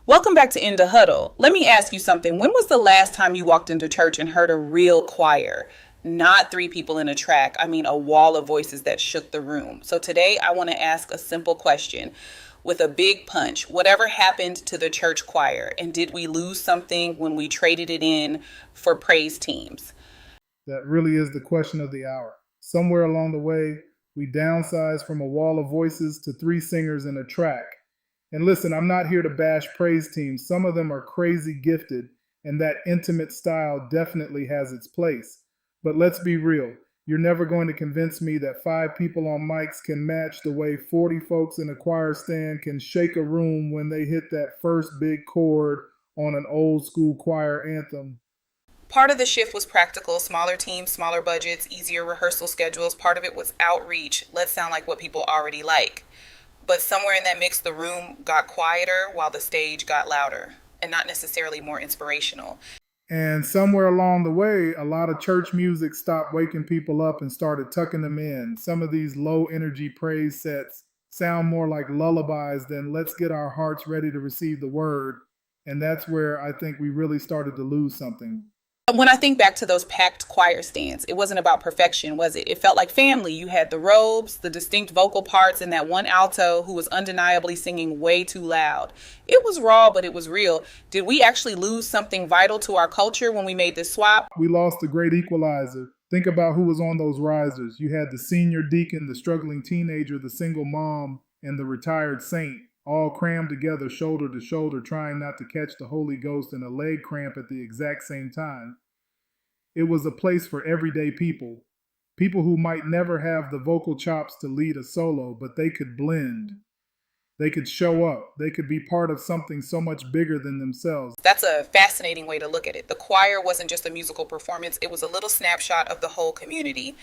Welcome back to In Da Huddle. Let me ask you something. When was the last time you walked into church and heard a real choir? Not three people in a track. I mean, a wall of voices that shook the room. So today I want to ask a simple question with a big punch. Whatever happened to the church choir? And did we lose something when we traded it in for praise teams? That really is the question of the hour. Somewhere along the way, we downsized from a wall of voices to three singers in a track. And listen, I'm not here to bash praise teams. Some of them are crazy gifted, and that intimate style definitely has its place. But let's be real. You're never going to convince me that five people on mics can match the way 40 folks in a choir stand can shake a room when they hit that first big chord on an old school choir anthem. Part of the shift was practical, smaller teams, smaller budgets, easier rehearsal schedules. Part of it was outreach. Let's sound like what people already like. But somewhere in that mix, the room got quieter while the stage got louder and not necessarily more inspirational. And somewhere along the way, a lot of church music stopped waking people up and started tucking them in. Some of these low energy praise sets sound more like lullabies than let's get our hearts ready to receive the word. And that's where I think we really started to lose something. When I think back to those packed choir stands, it wasn't about perfection, was it? It felt like family. You had the robes, the distinct vocal parts, and that one alto who was undeniably singing way too loud. It was raw, but it was real. Did we actually lose something vital to our culture when we made this swap? We lost the great equalizer. Think about who was on those risers. You had the senior deacon, the struggling teenager, the single mom, and the retired saint, all crammed together, shoulder to shoulder, trying not to catch the Holy Ghost in a leg cramp at the exact same time. It was a place for everyday people, people who might never have the vocal chops to lead a solo, but they could blend. They could show up. They could be part of something so much bigger than themselves. That's a fascinating way to look at it. The choir wasn't just a musical performance, it was a little snapshot of the whole community.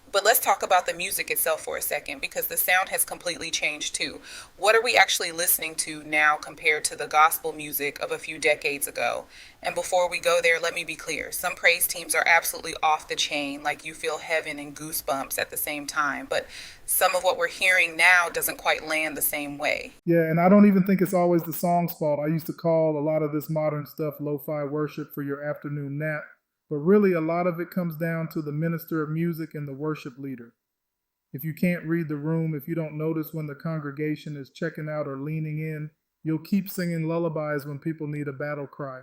But let's talk about the music itself for a second, because the sound has completely changed too. What are we actually listening to now compared to the gospel music of a few decades ago? And before we go there, let me be clear. Some praise teams are absolutely off the chain, like you feel heaven and goosebumps at the same time. But some of what we're hearing now doesn't quite land the same way. Yeah, and I don't even think it's always the song's fault. I used to call a lot of this modern stuff lo-fi worship for your afternoon nap. But really, a lot of it comes down to the minister of music and the worship leader. If you can't read the room, if you don't notice when the congregation is checking out or leaning in, you'll keep singing lullabies when people need a battle cry.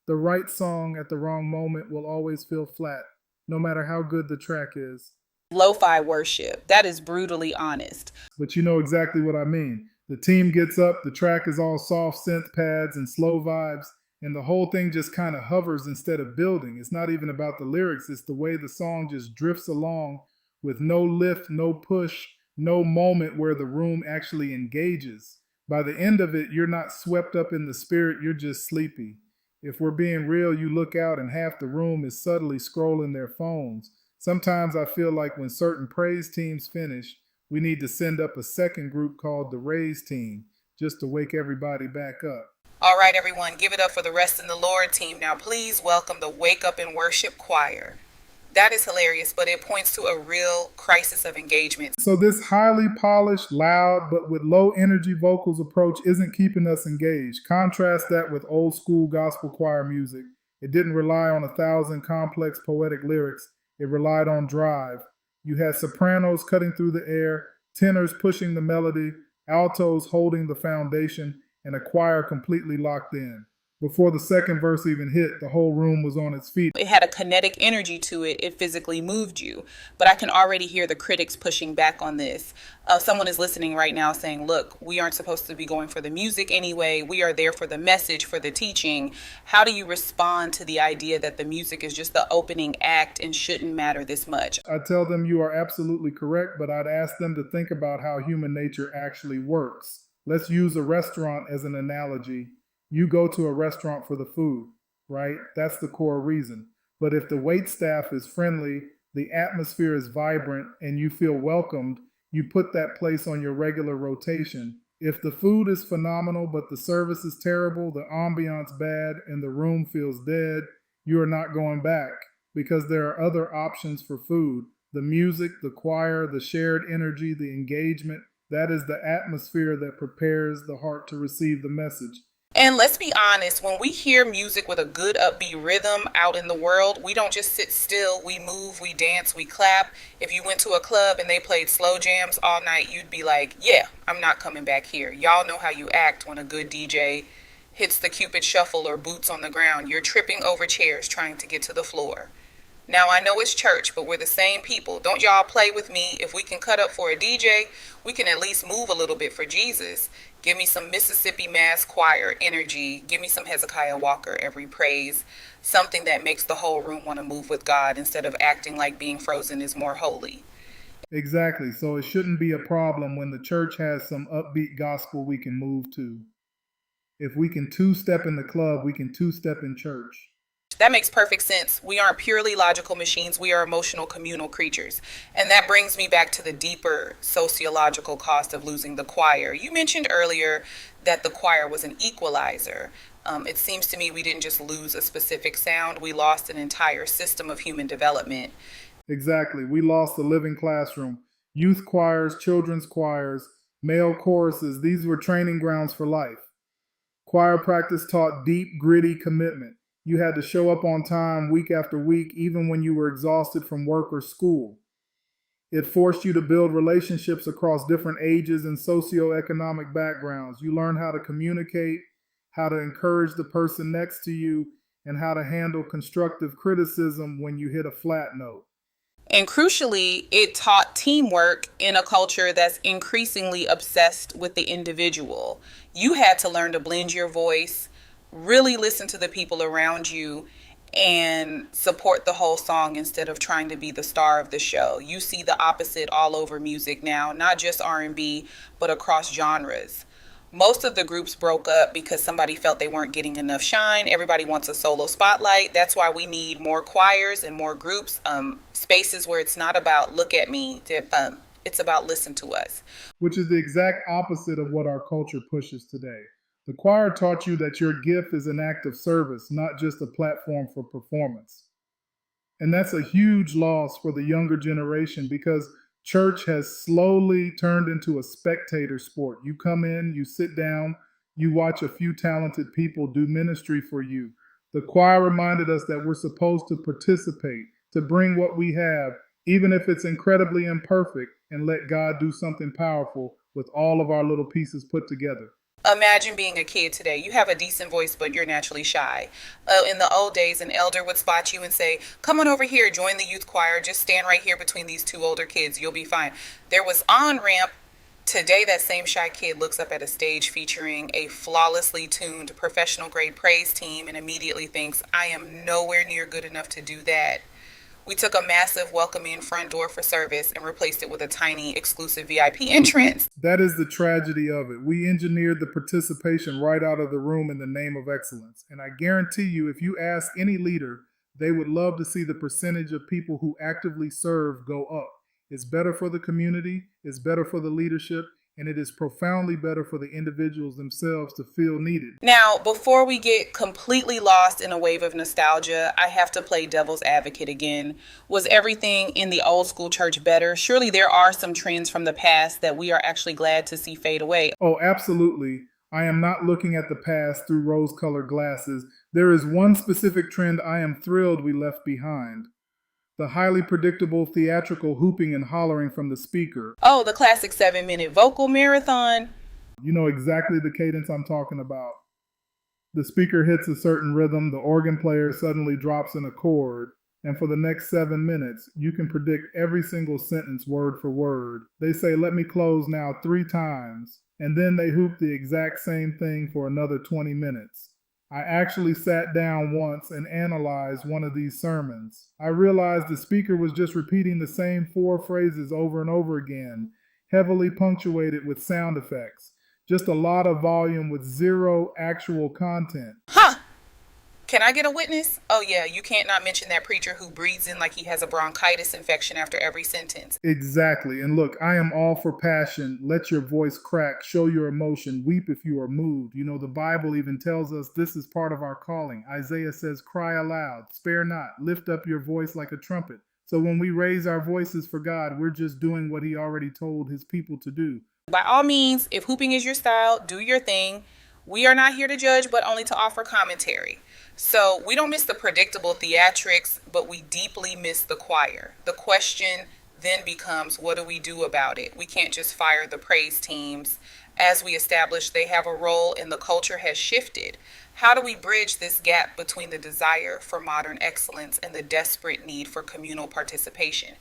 The right song at the wrong moment will always feel flat, no matter how good the track is. Lo-fi worship, that is brutally honest. But you know exactly what I mean. The team gets up, the track is all soft synth pads and slow vibes, and the whole thing just kind of hovers instead of building. It's not even about the lyrics, it's the way the song just drifts along with no lift, no push, no moment where the room actually engages. By the end of it, you're not swept up in the spirit, you're just sleepy. If we're being real, you look out and half the room is subtly scrolling their phones. Sometimes I feel like when certain praise teams finish, we need to send up a second group called the Raise Team just to wake everybody back up. All right, everyone, give it up for the Rest in the Lord team. Now, please welcome the Wake Up and Worship Choir. That is hilarious, but it points to a real crisis of engagement. So this highly polished, loud, but with low energy vocals approach isn't keeping us engaged. Contrast that with old school gospel choir music. It didn't rely on 1,000 complex poetic lyrics. It relied on drive. You had sopranos cutting through the air, tenors pushing the melody, altos holding the foundation, and a choir completely locked in. Before the second verse even hit, the whole room was on its feet. It had a kinetic energy to it. It physically moved you. But I can already hear the critics pushing back on this. Someone is listening right now saying, look, we aren't supposed to be going for the music anyway. We are there for the message, for the teaching. How do you respond to the idea that the music is just the opening act and shouldn't matter this much? I tell them you are absolutely correct, but I'd ask them to think about how human nature actually works. Let's use a restaurant as an analogy. You go to a restaurant for the food, right? That's the core reason. But if the wait staff is friendly, the atmosphere is vibrant, and you feel welcomed, you put that place on your regular rotation. If the food is phenomenal, but the service is terrible, the ambiance bad, and the room feels dead, you are not going back because there are other options for food. The music, the choir, the shared energy, the engagement, that is the atmosphere that prepares the heart to receive the message. And let's be honest, when we hear music with a good upbeat rhythm out in the world, we don't just sit still. We move, we dance, we clap. If you went to a club and they played slow jams all night, you'd be like, yeah, I'm not coming back here. Y'all know how you act when a good DJ hits the Cupid shuffle or boots on the ground. You're tripping over chairs trying to get to the floor. Now I know it's church, but we're the same people. Don't y'all play with me. If we can cut up for a DJ, we can at least move a little bit for Jesus. Give me some Mississippi Mass Choir energy. Give me some Hezekiah Walker every praise. Something that makes the whole room want to move with God instead of acting like being frozen is more holy. Exactly. So it shouldn't be a problem when the church has some upbeat gospel we can move to. If we can two step in the club, we can two step in church. That makes perfect sense. We aren't purely logical machines, we are emotional, communal creatures. And that brings me back to the deeper sociological cost of losing the choir. You mentioned earlier that the choir was an equalizer. It seems to me we didn't just lose a specific sound, we lost an entire system of human development. Exactly. We lost the living classroom. Youth choirs, children's choirs, male choruses, these were training grounds for life. Choir practice taught deep, gritty commitment. You had to show up on time week after week, even when you were exhausted from work or school. It forced you to build relationships across different ages and socioeconomic backgrounds. You learned how to communicate, how to encourage the person next to you, and how to handle constructive criticism when you hit a flat note. And crucially, it taught teamwork in a culture that's increasingly obsessed with the individual. You had to learn to blend your voice, really listen to the people around you, and support the whole song instead of trying to be the star of the show. You see the opposite all over music now, not just R&B, but across genres. Most of the groups broke up because somebody felt they weren't getting enough shine. Everybody wants a solo spotlight. That's why we need more choirs and more groups, spaces where it's not about look at me, it's about listen to us. Which is the exact opposite of what our culture pushes today. The choir taught you that your gift is an act of service, not just a platform for performance. And that's a huge loss for the younger generation because church has slowly turned into a spectator sport. You come in, you sit down, you watch a few talented people do ministry for you. The choir reminded us that we're supposed to participate, to bring what we have, even if it's incredibly imperfect, and let God do something powerful with all of our little pieces put together. Imagine being a kid today. You have a decent voice, but you're naturally shy. In the old days, an elder would spot you and say, come on over here, join the youth choir. Just stand right here between these two older kids. You'll be fine. There was on ramp. Today, that same shy kid looks up at a stage featuring a flawlessly tuned professional grade praise team and immediately thinks, I am nowhere near good enough to do that. We took a massive welcoming front door for service and replaced it with a tiny exclusive VIP entrance. That is the tragedy of it. We engineered the participation right out of the room in the name of excellence. And I guarantee you, if you ask any leader, they would love to see the percentage of people who actively serve go up. It's better for the community, it's better for the leadership, and it is profoundly better for the individuals themselves to feel needed. Now, before we get completely lost in a wave of nostalgia, I have to play devil's advocate again. Was everything in the old school church better? Surely there are some trends from the past that we are actually glad to see fade away. Oh, absolutely. I am not looking at the past through rose colored glasses. There is one specific trend I am thrilled we left behind: the highly predictable theatrical hooping and hollering from the speaker. Oh, the classic 7-minute vocal marathon. You know exactly the cadence I'm talking about. The speaker hits a certain rhythm, the organ player suddenly drops in a chord, and for the next 7 minutes, you can predict every single sentence word for word. They say, let me close now 3 times, and then they hoop the exact same thing for another 20 minutes. I actually sat down once and analyzed one of these sermons. I realized the speaker was just repeating the same 4 phrases over and over again, heavily punctuated with sound effects. Just a lot of volume with zero actual content. Huh. Can I get a witness? Oh, yeah, you can't not mention that preacher who breathes in like he has a bronchitis infection after every sentence. Exactly. And look, I am all for passion. Let your voice crack. Show your emotion. Weep if you are moved. You know, the Bible even tells us this is part of our calling. Isaiah says, cry aloud, spare not, lift up your voice like a trumpet. So when we raise our voices for God, we're just doing what he already told his people to do. By all means, if hooping is your style, do your thing. We are not here to judge, but only to offer commentary. So we don't miss the predictable theatrics, but we deeply miss the choir. The question then becomes, what do we do about it? We can't just fire the praise teams. As we established, they have a role and the culture has shifted. How do we bridge this gap between the desire for modern excellence and the desperate need for communal participation?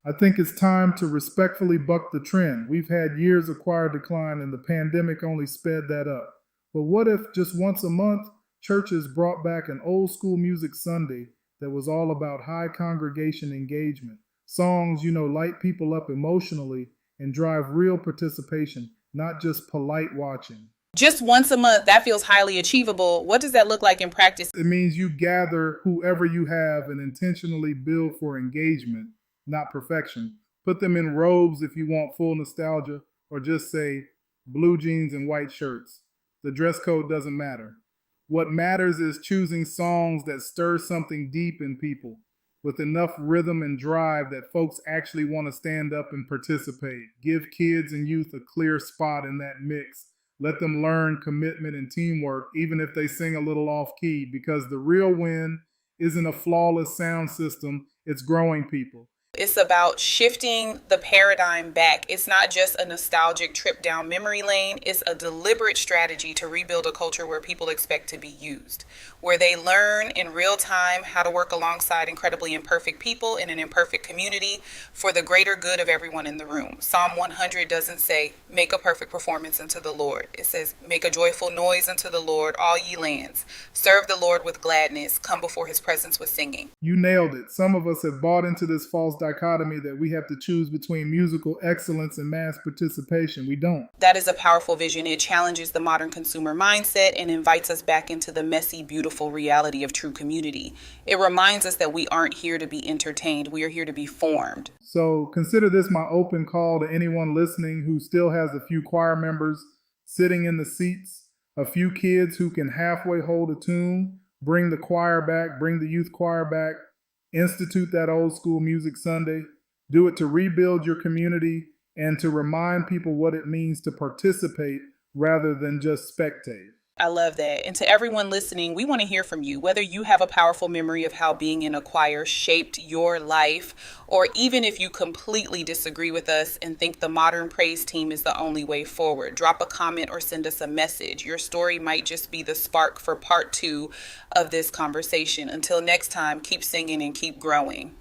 I think it's time to respectfully buck the trend. We've had years of choir decline, and the pandemic only sped that up. But what if just once a month, churches brought back an old school music Sunday that was all about high congregation engagement? Songs, light people up emotionally and drive real participation, not just polite watching. Just once a month, that feels highly achievable. What does that look like in practice? It means you gather whoever you have and intentionally build for engagement, not perfection. Put them in robes if you want full nostalgia, or just say blue jeans and white shirts. The dress code doesn't matter. What matters is choosing songs that stir something deep in people, with enough rhythm and drive that folks actually want to stand up and participate. Give kids and youth a clear spot in that mix. Let them learn commitment and teamwork, even if they sing a little off key, because the real win isn't a flawless sound system, it's growing people. It's about shifting the paradigm back. It's not just a nostalgic trip down memory lane. It's a deliberate strategy to rebuild a culture where people expect to be used, where they learn in real time how to work alongside incredibly imperfect people in an imperfect community for the greater good of everyone in the room. Psalm 100 doesn't say, make a perfect performance unto the Lord. It says, make a joyful noise unto the Lord, all ye lands. Serve the Lord with gladness. Come before his presence with singing. You nailed it. Some of us have bought into this false dichotomy that we have to choose between musical excellence and mass participation. We don't. That is a powerful vision. It challenges the modern consumer mindset and invites us back into the messy, beautiful reality of true community. It reminds us that we aren't here to be entertained. We are here to be formed. So consider this my open call to anyone listening who still has a few choir members sitting in the seats, a few kids who can halfway hold a tune. Bring the choir back, bring the youth choir back. Institute that old school music Sunday. Do it to rebuild your community and to remind people what it means to participate rather than just spectate. I love that. And to everyone listening, we want to hear from you, whether you have a powerful memory of how being in a choir shaped your life, or even if you completely disagree with us and think the modern praise team is the only way forward. Drop a comment or send us a message. Your story might just be the spark for part 2 of this conversation. Until next time, keep singing and keep growing.